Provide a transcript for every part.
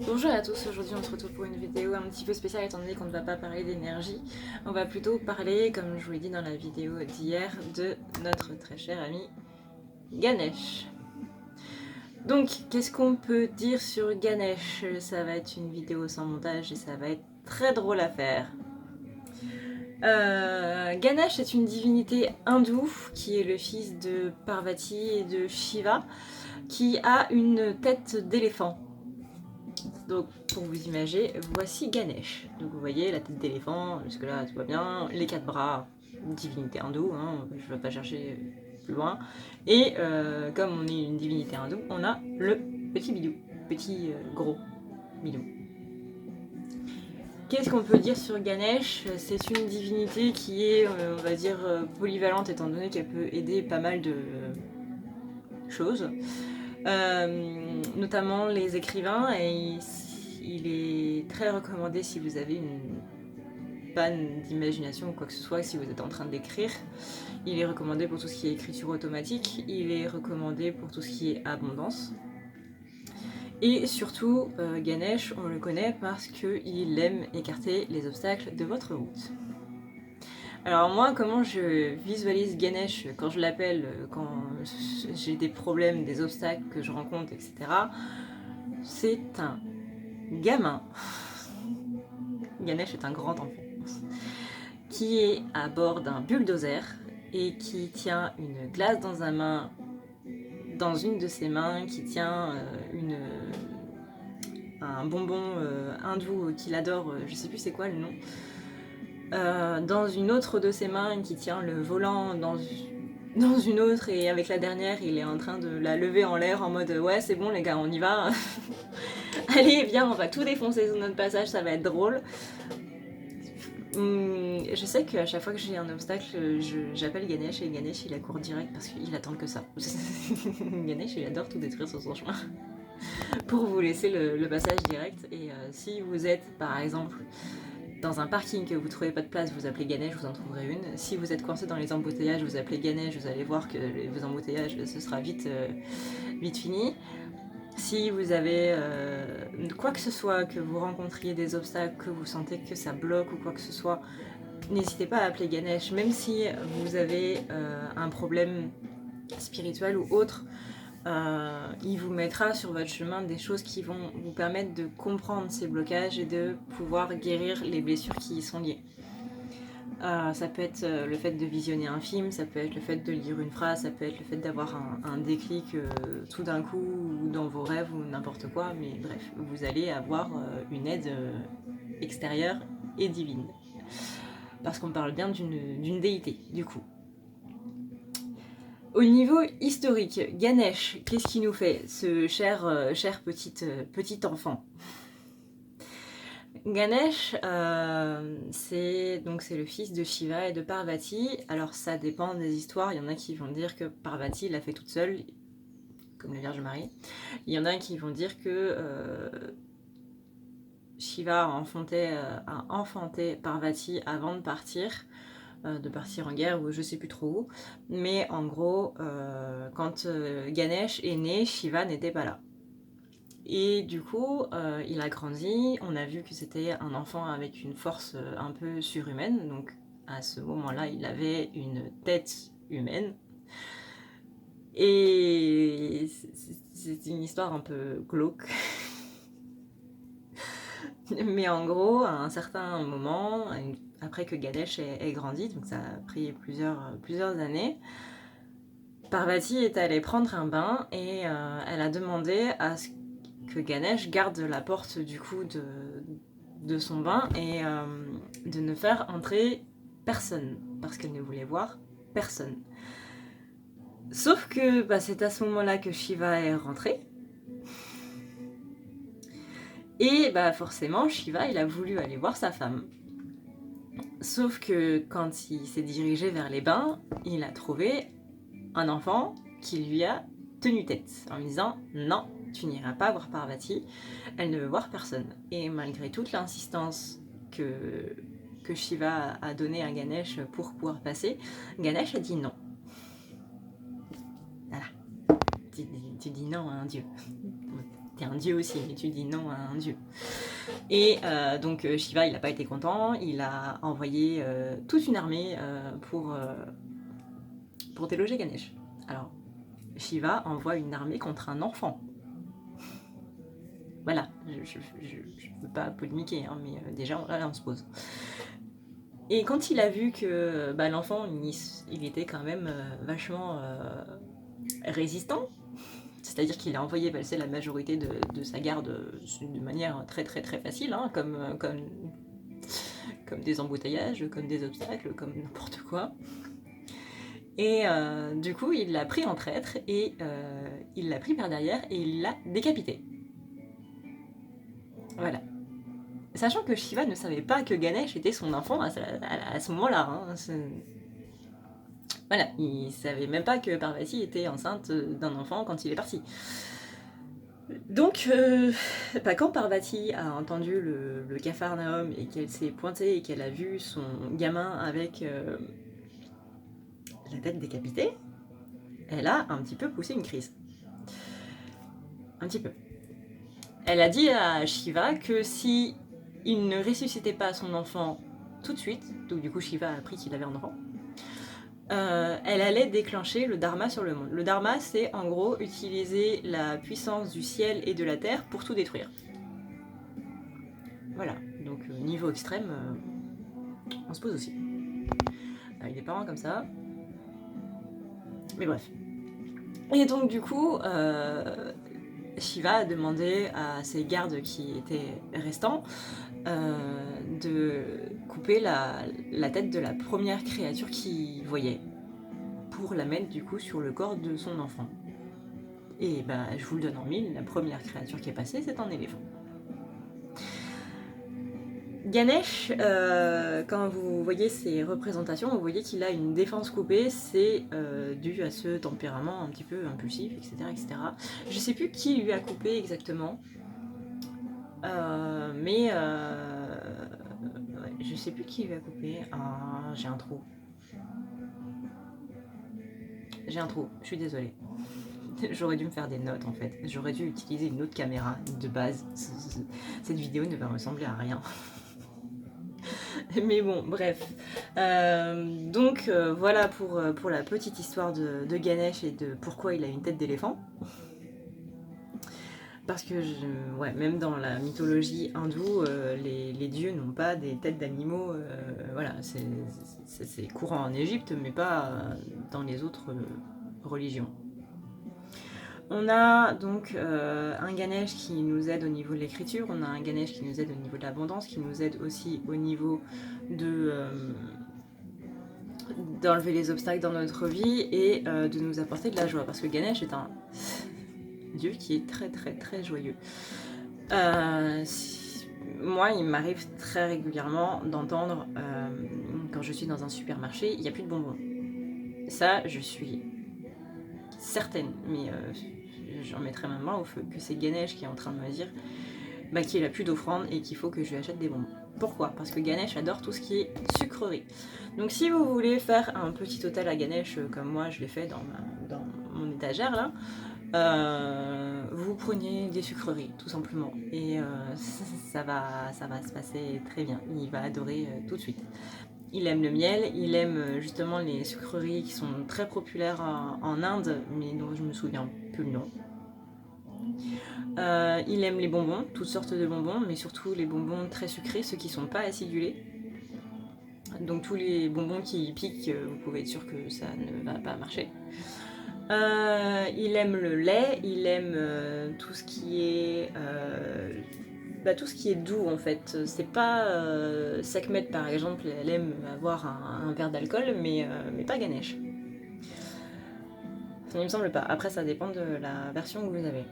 Bonjour à tous, aujourd'hui on se retrouve pour une vidéo un petit peu spéciale étant donné qu'on ne va pas parler d'énergie. On va plutôt parler, comme je vous l'ai dit dans la vidéo d'hier, de notre très cher ami Ganesh. Donc, qu'est-ce qu'on peut dire sur Ganesh? Ça va être une vidéo sans montage et ça va être très drôle à faire. Ganesh est une divinité hindoue qui est le fils de Parvati et de Shiva, qui a une tête d'éléphant. Donc pour vous imaginer, voici Ganesh. Donc vous voyez la tête d'éléphant, jusque là tout va bien, les quatre bras, divinité hindoue, hein, je ne vais pas chercher plus loin. Et comme on est une divinité hindoue, on a le petit bidou, petit gros bidou. Qu'est-ce qu'on peut dire sur Ganesh? C'est une divinité qui est, on va dire, polyvalente étant donné qu'elle peut aider pas mal de choses. Notamment les écrivains, et il est très recommandé si vous avez une panne d'imagination ou quoi que ce soit, si vous êtes en train d'écrire. Il est recommandé pour tout ce qui est écriture automatique, il est recommandé pour tout ce qui est abondance. Et surtout, Ganesh, on le connaît parce qu'il aime écarter les obstacles de votre route. Alors moi, comment je visualise Ganesh quand je l'appelle, quand j'ai des problèmes, des obstacles que je rencontre, etc. C'est un gamin. Ganesh est un grand enfant qui est à bord d'un bulldozer et qui tient une glace dans une de ses mains, qui tient un bonbon hindou qu'il adore, je sais plus c'est quoi le nom. Dans une autre de ses mains qui tient le volant dans une autre, et avec la dernière il est en train de la lever en l'air en mode ouais c'est bon les gars on y va. Allez viens on va tout défoncer sur notre passage, ça va être drôle. Je sais qu'à chaque fois que j'ai un obstacle j'appelle Ganesh et Ganesh il accourt direct parce qu'il attend que ça. Ganesh il adore tout détruire sur son chemin pour vous laisser le passage direct. Et si vous êtes par exemple dans un parking que vous ne trouvez pas de place, vous appelez Ganesh, vous en trouverez une. Si vous êtes coincé dans les embouteillages, vous appelez Ganesh, vous allez voir que vos embouteillages, ce sera vite fini. Si vous avez quoi que ce soit, que vous rencontriez des obstacles, que vous sentez que ça bloque ou quoi que ce soit, n'hésitez pas à appeler Ganesh. Même si vous avez un problème spirituel ou autre, il vous mettra sur votre chemin des choses qui vont vous permettre de comprendre ces blocages et de pouvoir guérir les blessures qui y sont liées. Ça peut être le fait de visionner un film, ça peut être le fait de lire une phrase, ça peut être le fait d'avoir un déclic tout d'un coup ou dans vos rêves ou n'importe quoi, mais bref, vous allez avoir une aide extérieure et divine. Parce qu'on parle bien d'une déité, du coup. Au niveau historique, Ganesh, qu'est-ce qu'il nous fait, ce cher petit enfant? Ganesh, c'est le fils de Shiva et de Parvati. Alors ça dépend des histoires, il y en a qui vont dire que Parvati l'a fait toute seule, comme la Vierge Marie. Il y en a qui vont dire que Shiva a enfanté Parvati avant de partir en guerre ou je sais plus trop où. Mais en gros, quand Ganesh est né, Shiva n'était pas là. Et du coup, il a grandi, on a vu que c'était un enfant avec une force un peu surhumaine, donc à ce moment-là, il avait une tête humaine. Et c'est une histoire un peu glauque. Mais en gros, à un certain moment, après que Ganesh ait grandi, donc ça a pris plusieurs années, Parvati est allée prendre un bain et elle a demandé à ce que Ganesh garde la porte du coup de son bain et de ne faire entrer personne, parce qu'elle ne voulait voir personne. Sauf que c'est à ce moment-là que Shiva est rentré. Et forcément, Shiva, il a voulu aller voir sa femme. Sauf que quand il s'est dirigé vers les bains, il a trouvé un enfant qui lui a tenu tête en lui disant « Non, tu n'iras pas voir Parvati, elle ne veut voir personne. » Et malgré toute l'insistance que Shiva a donnée à Ganesh pour pouvoir passer, Ganesh a dit non. Voilà. Tu dis non à un dieu. t'es un dieu aussi, mais tu dis non à un dieu. Et donc Shiva, il n'a pas été content, il a envoyé toute une armée pour déloger Ganesh. Alors, Shiva envoie une armée contre un enfant. Voilà, je ne veux pas polémiquer, hein, mais déjà, là, on se pose. Et quand il a vu que l'enfant, il était quand même vachement résistant, c'est-à-dire qu'il a envoyé passer la majorité de sa garde de manière très très très facile, hein, comme des embouteillages, comme des obstacles, comme n'importe quoi. Et du coup, il l'a pris en traître et il l'a pris par derrière et il l'a décapité. Voilà. Sachant que Shiva ne savait pas que Ganesh était son enfant à ce moment-là. Hein. Voilà, il savait même pas que Parvati était enceinte d'un enfant quand il est parti. Donc, quand Parvati a entendu le Capharnaüm et qu'elle s'est pointée et qu'elle a vu son gamin avec la tête décapitée, elle a un petit peu poussé une crise. Un petit peu. Elle a dit à Shiva que si il ne ressuscitait pas son enfant tout de suite, donc du coup Shiva a appris qu'il avait un enfant, elle allait déclencher le Dharma sur le monde. Le Dharma, c'est en gros utiliser la puissance du ciel et de la terre pour tout détruire. Voilà, donc niveau extrême, on se pose aussi. Avec des parents comme ça. Mais bref. Et donc du coup, Shiva a demandé à ses gardes qui étaient restants de couper la tête de la première créature qu'il voyait pour la mettre du coup sur le corps de son enfant. Et je vous le donne en mille, la première créature qui est passée, c'est un éléphant. Ganesh, quand vous voyez ses représentations, vous voyez qu'il a une défense coupée, c'est dû à ce tempérament un petit peu impulsif, etc. etc. Je sais plus qui lui a coupé exactement, mais je sais plus qui lui a coupé. Ah, j'ai un trou. Je suis désolée. J'aurais dû me faire des notes en fait. J'aurais dû utiliser une autre caméra de base. Cette vidéo ne va ressembler à rien. Mais bon, bref. Donc voilà pour la petite histoire de Ganesh et de pourquoi il a une tête d'éléphant. Parce que même dans la mythologie hindoue, les dieux n'ont pas des têtes d'animaux. Voilà, c'est courant en Égypte, mais pas dans les autres religions. On a donc un Ganesh qui nous aide au niveau de l'écriture, on a un Ganesh qui nous aide au niveau de l'abondance, qui nous aide aussi au niveau d'enlever les obstacles dans notre vie et de nous apporter de la joie. Parce que Ganesh est un dieu qui est très très très joyeux. Moi, il m'arrive très régulièrement d'entendre quand je suis dans un supermarché, il n'y a plus de bonbons. Ça, je suis certaine, mais j'en mettrai ma main au feu, que c'est Ganesh qui est en train de me dire qu'il a plus d'offrande et qu'il faut que je lui achète des bonbons. Pourquoi ? Parce que Ganesh adore tout ce qui est sucrerie. Donc si vous voulez faire un petit hôtel à Ganesh, comme moi je l'ai fait dans mon étagère là, vous prenez des sucreries tout simplement et ça va se passer très bien. Il va adorer tout de suite. Il aime le miel, il aime justement les sucreries qui sont très populaires en Inde, mais dont je me souviens plus le nom. Il aime les bonbons, toutes sortes de bonbons, mais surtout les bonbons très sucrés, ceux qui ne sont pas acidulés. Donc tous les bonbons qui piquent, vous pouvez être sûr que ça ne va pas marcher. Il aime le lait, il aime tout ce qui est doux en fait. C'est pas Sekhmet par exemple, elle aime avoir un verre d'alcool, mais pas Ganesh. Il me semble pas. Après ça dépend de la version que vous avez.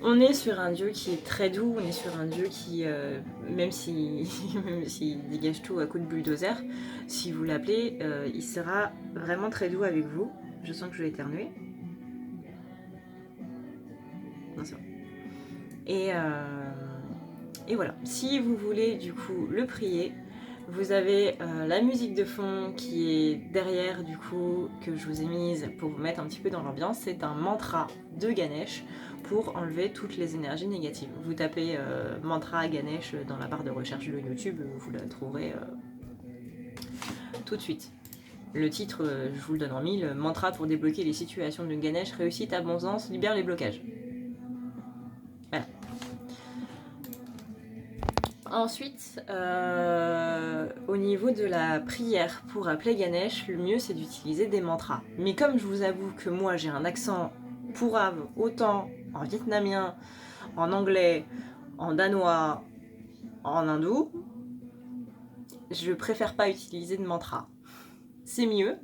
On est sur un dieu qui est très doux, on est sur un dieu qui, même s'il dégage tout à coups de bulldozer, si vous l'appelez, il sera vraiment très doux avec vous. Je sens que je vais éternuer. Non, c'est bon. Et voilà. Si vous voulez du coup le prier, Vous avez la musique de fond qui est derrière du coup, que je vous ai mise pour vous mettre un petit peu dans l'ambiance. C'est un mantra de Ganesh pour enlever toutes les énergies négatives. Vous tapez mantra Ganesh dans la barre de recherche de YouTube, vous la trouverez tout de suite. Le titre, je vous le donne en mille, mantra pour débloquer les situations de Ganesh, réussite, abondance, libère les blocages. Voilà. Ensuite, au niveau de la prière pour appeler Ganesh, le mieux c'est d'utiliser des mantras. Mais comme je vous avoue que moi j'ai un accent pourrave autant en vietnamien, en anglais, en danois, en hindou, je préfère pas utiliser de mantra. C'est mieux,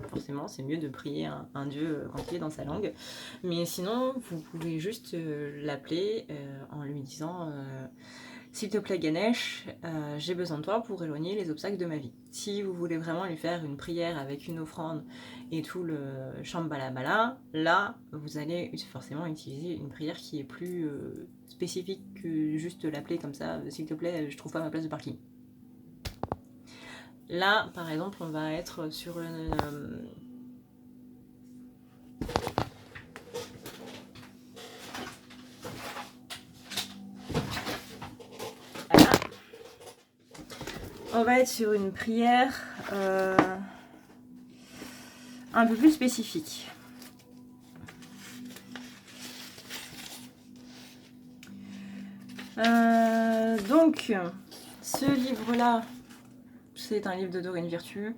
forcément, c'est mieux de prier un dieu quand il est dans sa langue. Mais sinon, vous pouvez juste l'appeler en lui disant s'il te plaît Ganesh, j'ai besoin de toi pour éloigner les obstacles de ma vie. Si vous voulez vraiment lui faire une prière avec une offrande et tout le chambalabala, là, vous allez forcément utiliser une prière qui est plus spécifique que juste l'appeler comme ça, s'il te plaît, je trouve pas ma place de parking. Là, par exemple, on va être sur une... Voilà. On va être sur une prière un peu plus spécifique. Donc, ce livre-là, c'est un livre de Dorine Virtue.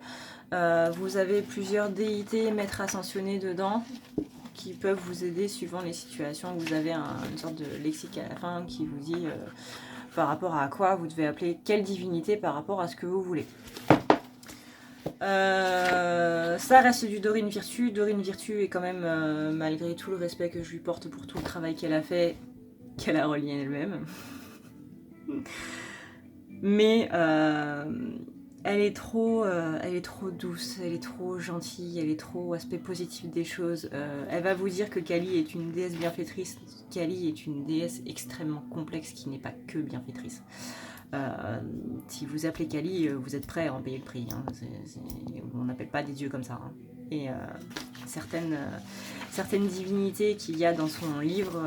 Vous avez plusieurs déités, maîtres ascensionnés dedans qui peuvent vous aider suivant les situations. Vous avez une sorte de lexique à la fin qui vous dit par rapport à quoi vous devez appeler quelle divinité par rapport à ce que vous voulez. Ça reste du Dorine Virtue. Dorine Virtue est quand même, malgré tout le respect que je lui porte pour tout le travail qu'elle a fait, qu'elle a relié elle-même. Mais elle est trop douce, elle est trop gentille, elle est trop aspect positif des choses. Elle va vous dire que Kali est une déesse bienfaitrice. Kali est une déesse extrêmement complexe qui n'est pas que bienfaitrice. Si vous appelez Kali, vous êtes prêt à en payer le prix. Hein. On n'appelle pas des dieux comme ça. Hein. Et certaines divinités qu'il y a dans son livre,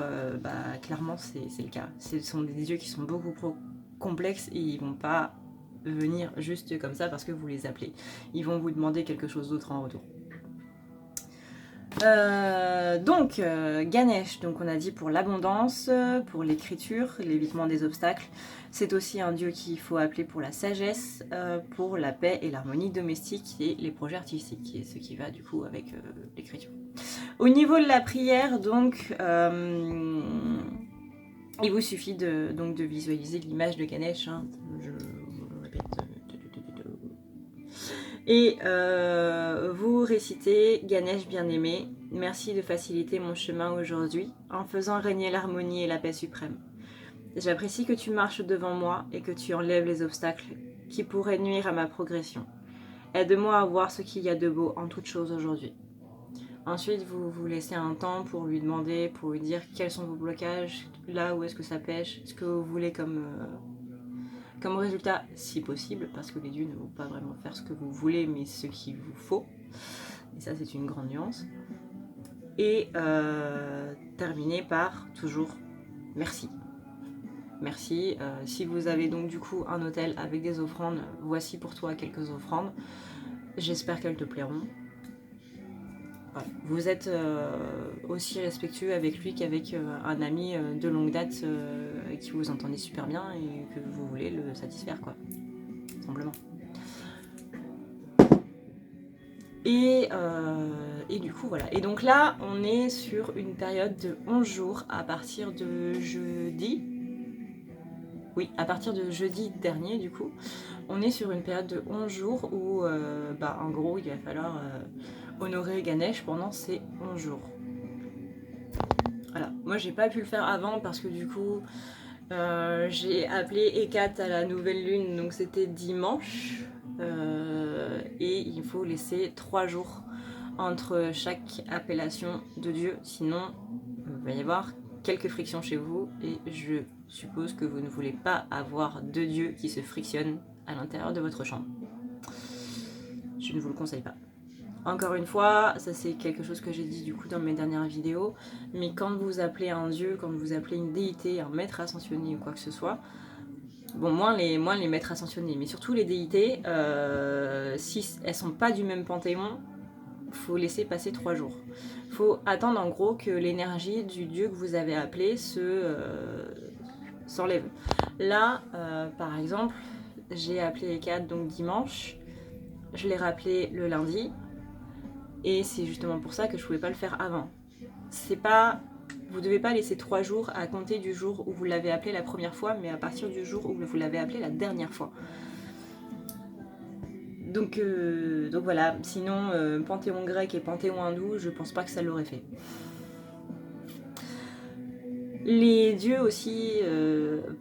clairement c'est le cas. Ce sont des dieux qui sont beaucoup trop complexes et ils vont pas venir juste comme ça parce que vous les appelez. Ils vont vous demander quelque chose d'autre en retour. Ganesh, donc on a dit pour l'abondance, pour l'écriture, l'évitement des obstacles. C'est aussi un dieu qu'il faut appeler pour la sagesse, pour la paix et l'harmonie domestique et les projets artistiques, qui est ce qui va du coup avec l'écriture. Au niveau de la prière, donc, il vous suffit de visualiser l'image de Ganesh. Hein, je vous répète. Et vous récitez Ganesh bien-aimé, merci de faciliter mon chemin aujourd'hui en faisant régner l'harmonie et la paix suprême. J'apprécie que tu marches devant moi et que tu enlèves les obstacles qui pourraient nuire à ma progression. Aide-moi à voir ce qu'il y a de beau en toute chose aujourd'hui. Ensuite, vous vous laissez un temps pour lui demander, pour lui dire quels sont vos blocages, là où est-ce que ça pêche, ce que vous voulez comme résultat, si possible, parce que les dieux ne vont pas vraiment faire ce que vous voulez, mais ce qu'il vous faut. Et ça, c'est une grande nuance. Et terminer par toujours merci. Merci. Si vous avez donc du coup un hôtel avec des offrandes, voici pour toi quelques offrandes. J'espère qu'elles te plairont. Ouais. Vous êtes aussi respectueux avec lui qu'avec un ami de longue date avec qui vous entendez super bien et que vous voulez le satisfaire, quoi. Simplement. Et du coup, voilà. Et donc là, on est sur une période de 11 jours à partir de jeudi. Oui, à partir de jeudi dernier, du coup. On est sur une période de 11 jours où, en gros, il va falloir honorer Ganesh pendant ces 11 jours. Voilà. Moi, j'ai pas pu le faire avant parce que du coup, j'ai appelé Hécate à la nouvelle lune, donc c'était dimanche. Et il faut laisser 3 jours entre chaque appellation de Dieu, sinon il va y avoir quelques frictions chez vous et je suppose que vous ne voulez pas avoir deux dieux qui se frictionnent à l'intérieur de votre chambre. Je ne vous le conseille pas. Encore une fois, ça c'est quelque chose que j'ai dit du coup dans mes dernières vidéos, mais quand vous appelez un dieu, quand vous appelez une déité, un maître ascensionné ou quoi que ce soit, bon, moins les maîtres ascensionnés, mais surtout les déités, si elles sont pas du même panthéon, faut laisser passer 3 jours. Faut attendre en gros que l'énergie du dieu que vous avez appelé s'enlève. Là, par exemple, j'ai appelé les 4 donc dimanche, je l'ai rappelé le lundi, et c'est justement pour ça que je pouvais pas le faire avant. C'est pas... Vous devez pas laisser 3 jours à compter du jour où vous l'avez appelé la première fois, mais à partir du jour où vous l'avez appelé la dernière fois. Donc voilà, sinon panthéon grec et panthéon hindou, je pense pas que ça l'aurait fait. Les dieux aussi,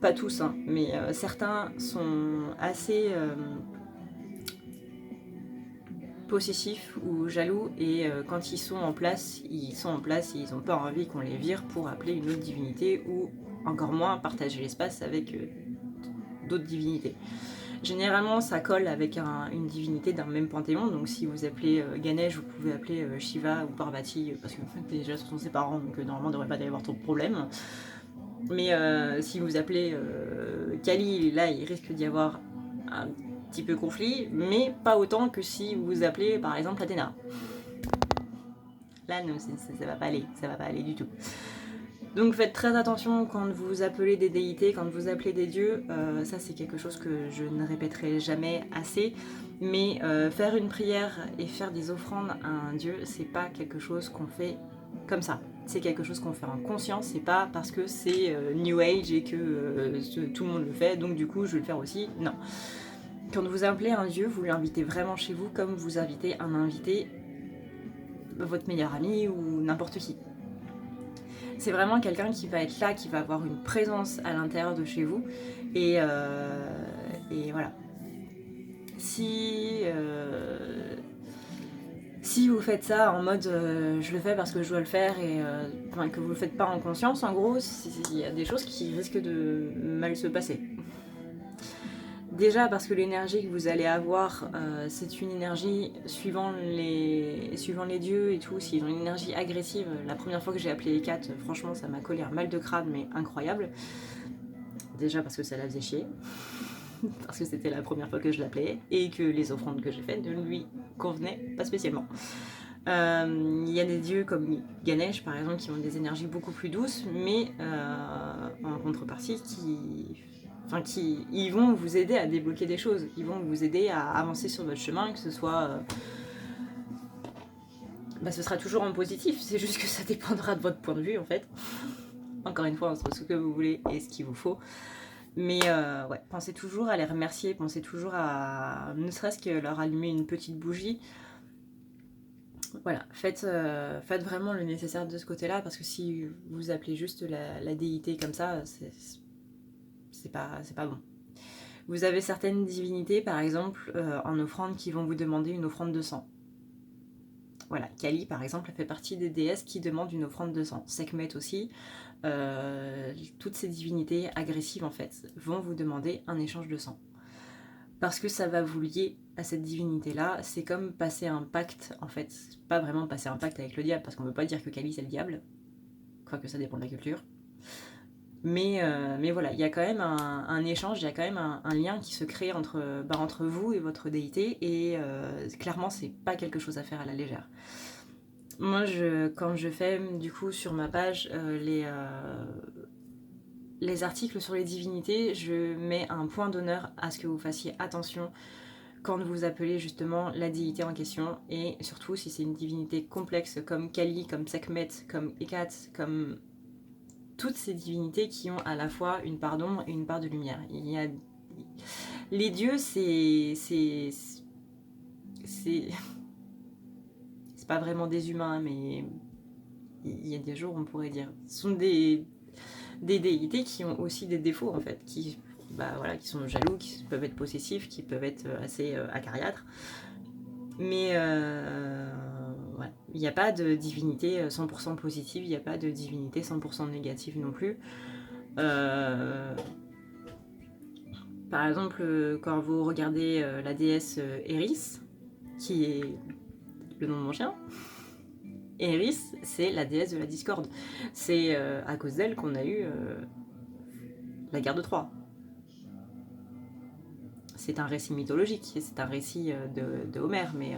pas tous, hein, mais certains sont assez possessifs ou jaloux et quand ils sont en place et ils n'ont pas envie qu'on les vire pour appeler une autre divinité ou encore moins partager l'espace avec d'autres divinités. Généralement, ça colle avec une divinité d'un même panthéon. Donc, si vous appelez Ganesh, vous pouvez appeler Shiva ou Parvati, parce que déjà, ce sont ses parents, donc normalement, il ne devrait pas y avoir trop de problèmes. Mais si vous appelez Kali, là, il risque d'y avoir un petit peu conflit, mais pas autant que si vous appelez, par exemple, Athéna. Là, non, ça va pas aller du tout. Donc faites très attention quand vous appelez des déités, quand vous appelez des dieux, ça c'est quelque chose que je ne répéterai jamais assez, mais faire une prière et faire des offrandes à un dieu, c'est pas quelque chose qu'on fait comme ça. C'est quelque chose qu'on fait en conscience, c'est pas parce que c'est New Age et que tout le monde le fait, donc du coup je vais le faire aussi, non. Quand vous appelez un dieu, vous l'invitez vraiment chez vous comme vous invitez un invité, votre meilleur ami ou n'importe qui. C'est vraiment quelqu'un qui va être là, qui va avoir une présence à l'intérieur de chez vous. Et voilà. Si vous faites ça en mode je le fais parce que je dois le faire et que vous le faites pas en conscience, en gros, il y a des choses qui risquent de mal se passer. Déjà parce que l'énergie que vous allez avoir, c'est une énergie suivant les dieux et tout. S'ils ont une énergie agressive, la première fois que j'ai appelé les 4, franchement ça m'a collé un mal de crâne mais incroyable. Déjà parce que ça la faisait chier, parce que c'était la première fois que je l'appelais et que les offrandes que j'ai faites ne lui convenaient pas spécialement. Il y a des dieux comme Ganesh par exemple qui ont des énergies beaucoup plus douces, mais en contrepartie ils vont vous aider à débloquer des choses, ils vont vous aider à avancer sur votre chemin, que ce soit... ce sera toujours en positif, c'est juste que ça dépendra de votre point de vue en fait. Encore une fois, entre ce que vous voulez et ce qu'il vous faut. Mais ouais, pensez toujours à les remercier, pensez toujours à ne serait-ce que leur allumer une petite bougie. Voilà, faites vraiment le nécessaire de ce côté-là, parce que si vous appelez juste la déité comme ça, c'est pas bon. Vous avez certaines divinités, par exemple, en offrande, qui vont vous demander une offrande de sang. Voilà, Kali, par exemple, elle fait partie des déesses qui demandent une offrande de sang. Sekhmet aussi. Toutes ces divinités agressives, en fait, vont vous demander un échange de sang. Parce que ça va vous lier à cette divinité-là. C'est comme passer un pacte, en fait. Pas vraiment passer un pacte avec le diable, parce qu'on ne veut pas dire que Kali, c'est le diable. Quoique ça dépend de la culture. Mais voilà, il y a quand même un échange, il y a quand même un lien qui se crée entre vous et votre déité, et clairement c'est pas quelque chose à faire à la légère. Moi quand je fais du coup sur ma page les articles sur les divinités, je mets un point d'honneur à ce que vous fassiez attention quand vous appelez justement la déité en question, et surtout si c'est une divinité complexe comme Kali, comme Sekhmet, comme Hécate, comme toutes ces divinités qui ont à la fois une part d'ombre et une part de lumière. Les dieux, c'est pas vraiment des humains, mais il y a des jours on pourrait dire. Ce sont des déités qui ont aussi des défauts en fait, qui sont jaloux, qui peuvent être possessifs, qui peuvent être assez acariâtres. Mais ouais. Il n'y a pas de divinité 100% positive, il n'y a pas de divinité 100% négative non plus. Par exemple, quand vous regardez la déesse Eris, qui est le nom de mon chien, Eris, c'est la déesse de la discorde. C'est à cause d'elle qu'on a eu la guerre de Troie. C'est un récit mythologique, c'est un récit de Homère, mais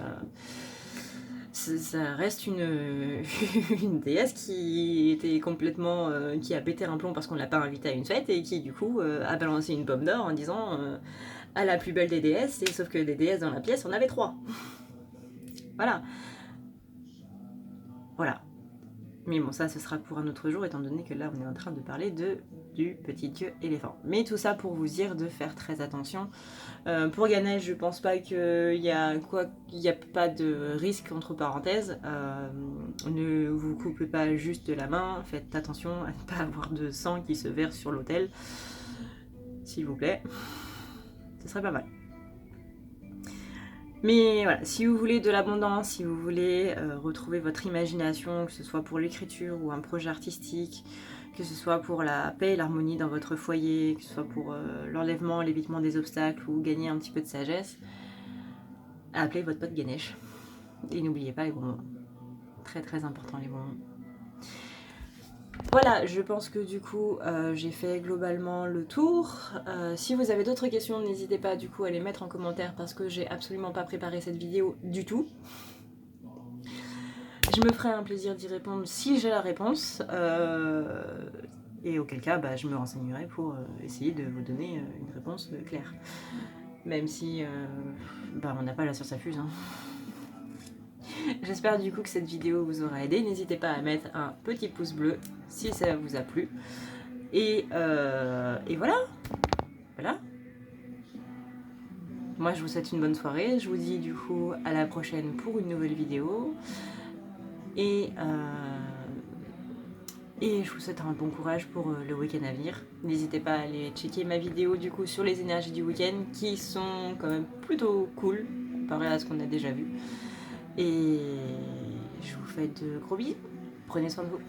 ça reste une déesse qui était complètement... qui a pété un plomb parce qu'on l'a pas invitée à une fête et qui du coup a balancé une pomme d'or en disant à la plus belle des déesses, et sauf que des déesses dans la pièce, on avait 3. Voilà. Voilà. Mais bon, ça, ce sera pour un autre jour, étant donné que là, on est en train de parler du petit dieu éléphant. Mais tout ça pour vous dire de faire très attention. Pour Ganesh, je pense pas qu'il y a pas de risque, entre parenthèses. Ne vous coupez pas juste la main, faites attention à ne pas avoir de sang qui se verse sur l'autel. S'il vous plaît. Ce serait pas mal. Mais voilà, si vous voulez de l'abondance, si vous voulez retrouver votre imagination, que ce soit pour l'écriture ou un projet artistique, que ce soit pour la paix et l'harmonie dans votre foyer, que ce soit pour l'enlèvement, l'évitement des obstacles ou gagner un petit peu de sagesse, appelez votre pote Ganesh. Et n'oubliez pas les bons mots. Très très important les bons mots. Voilà, je pense que du coup j'ai fait globalement le tour. Si vous avez d'autres questions, n'hésitez pas du coup à les mettre en commentaire parce que j'ai absolument pas préparé cette vidéo du tout. Je me ferai un plaisir d'y répondre si j'ai la réponse. Et auquel cas, je me renseignerai pour essayer de vous donner une réponse claire. Même si on n'a pas la science infuse. Hein. J'espère du coup que cette vidéo vous aura aidé. N'hésitez pas à mettre un petit pouce bleu si ça vous a plu. Et voilà. Voilà. Moi, je vous souhaite une bonne soirée. Je vous dis du coup à la prochaine pour une nouvelle vidéo. Et je vous souhaite un bon courage pour le week-end à venir. N'hésitez pas à aller checker ma vidéo du coup sur les énergies du week-end qui sont quand même plutôt cool comparé à ce qu'on a déjà vu. Et je vous fais de gros bisous. Prenez soin de vous.